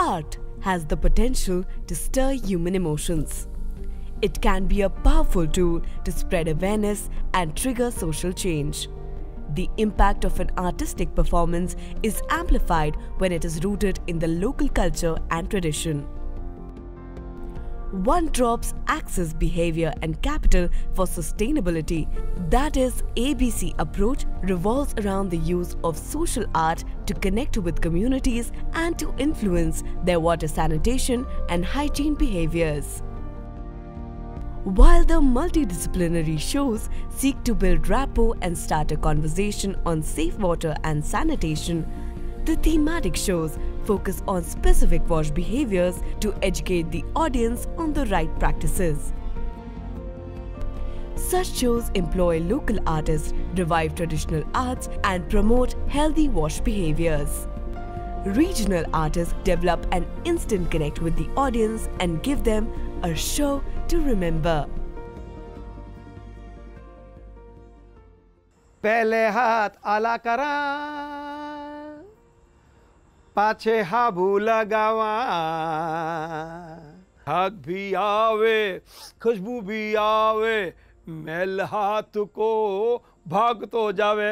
Art has the potential to stir human emotions. It can be a powerful tool to spread awareness and trigger social change. The impact of an artistic performance is amplified when it is rooted in the local culture and tradition. One Drop's Access Behavior and Capital for Sustainability, that is ABC approach, revolves around the use of social art to connect with communities and to influence their water sanitation and hygiene behaviors. While the multidisciplinary shows seek to build rapport and start a conversation on safe water and sanitation, the thematic shows focus on specific wash behaviors to educate the audience on the right practices. Such shows employ local artists, revive traditional arts, and promote healthy wash behaviors. Regional artists develop an instant connect with the audience and give them a show to remember. पहले हाथ आला करा, पाछे हाबू लगावा, हक भी आवे, खुशबू भी आवे, मैल हाथ को भाग तो जावे,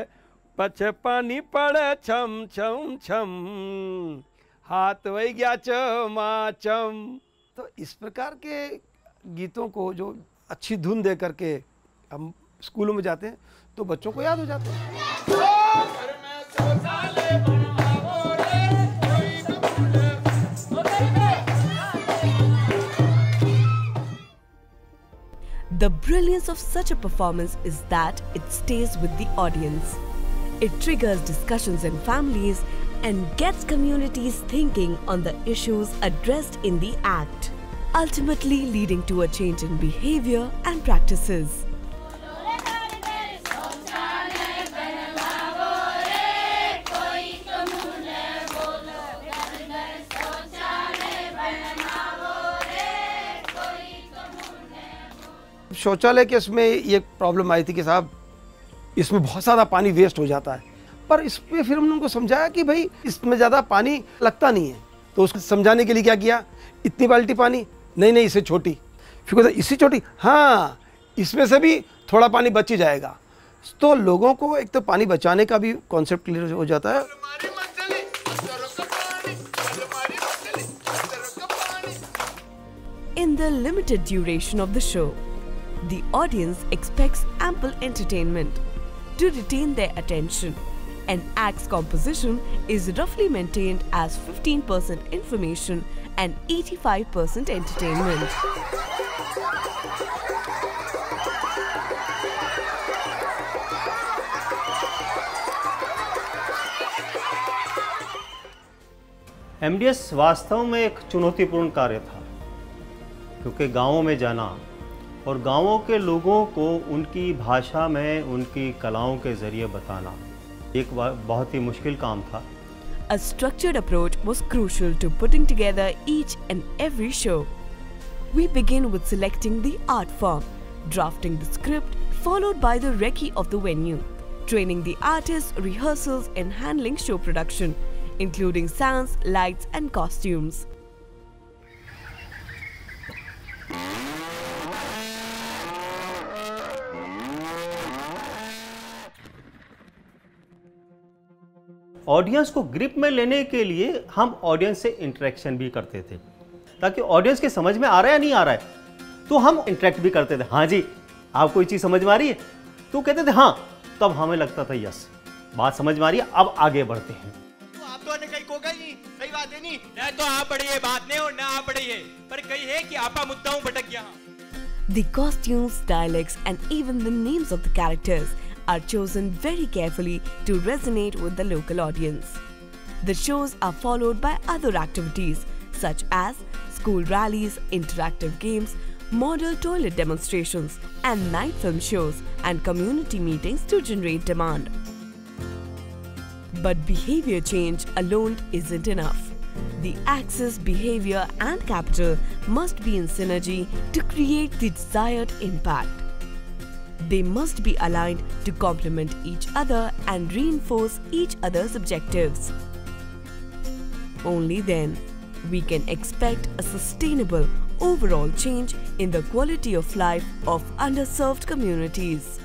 पछे पानी पड़े छम छम छम, हाथ वही गया चमाचम। तो इस प्रकार के गीतों को जो अच्छी धुन दे करके हम स्कूलों में जाते हैं तो बच्चों को याद हो जाता है। The brilliance of such a performance is that it stays with the audience. It triggers discussions in families and gets communities thinking on the issues addressed in the act, ultimately leading to a change in behavior and practices. शौचालय के इसमें ये problem आई थी कि साहब इसमें बहुत ज़्यादा पानी वेस्ट हो जाता है, पर इस पे फिर हमने उनको समझाया कि भाई इसमें ज़्यादा पानी लगता नहीं है। तो उसको समझाने के लिए क्या किया, इतनी बाल्टी पानी नहीं, इससे छोटी, फिर इससे छोटी, हाँ इसमें से भी थोड़ा पानी बच ही जाएगा। तो लोगों को एक तो पानी बचाने का भी कॉन्सेप्ट क्लियर हो जाता है। In the limited duration of the show, the audience expects ample entertainment. To retain their attention, an act's composition is roughly maintained as 15% information and 85% entertainment. MDS वास्तव में एक चुनौतीपूर्ण कार्य था, क्योंकि गांवों में जाना और गांवों के लोगों को उनकी भाषा में उनकी कलाओं के जरिए बताना एक बहुत ही मुश्किल काम था। A structured approach was crucial to putting together each and every show. We begin with selecting the art form, drafting the script, followed by the recce of the venue, training the artists, rehearsals and handling show production, including sounds, lights and costumes. Audience को grip में लेने के लिए हम audience से interaction भी करते थे, ताकि ऑडियंस के समझ में आ रहा है या नहीं आ रहा है तो हम इंटरेक्ट भी करते थे। हाँ जी, आप कोई चीज़ समझ में आ रही है तो कहते थे हाँ, तब हमें लगता था यस बात समझ में आ रही है, अब आगे बढ़ते हैं। तो आप तो कहीं को गई सही बात है नहीं, ना तो आप पढ़िए बात नहीं और ना आप पढ़िए, पर कही है कि आपा मुद्दाओं भटक गया। The costumes, dialects and even the names of the characters are chosen very carefully to resonate with the local audience. The shows are followed by other activities such as school rallies, interactive games, model toilet demonstrations, and night film shows and community meetings to generate demand. But behavior change alone isn't enough. The access, behavior, and capital must be in synergy to create the desired impact. They must be aligned to complement each other and reinforce each other's objectives. Only then we can expect a sustainable overall change in the quality of life of underserved communities.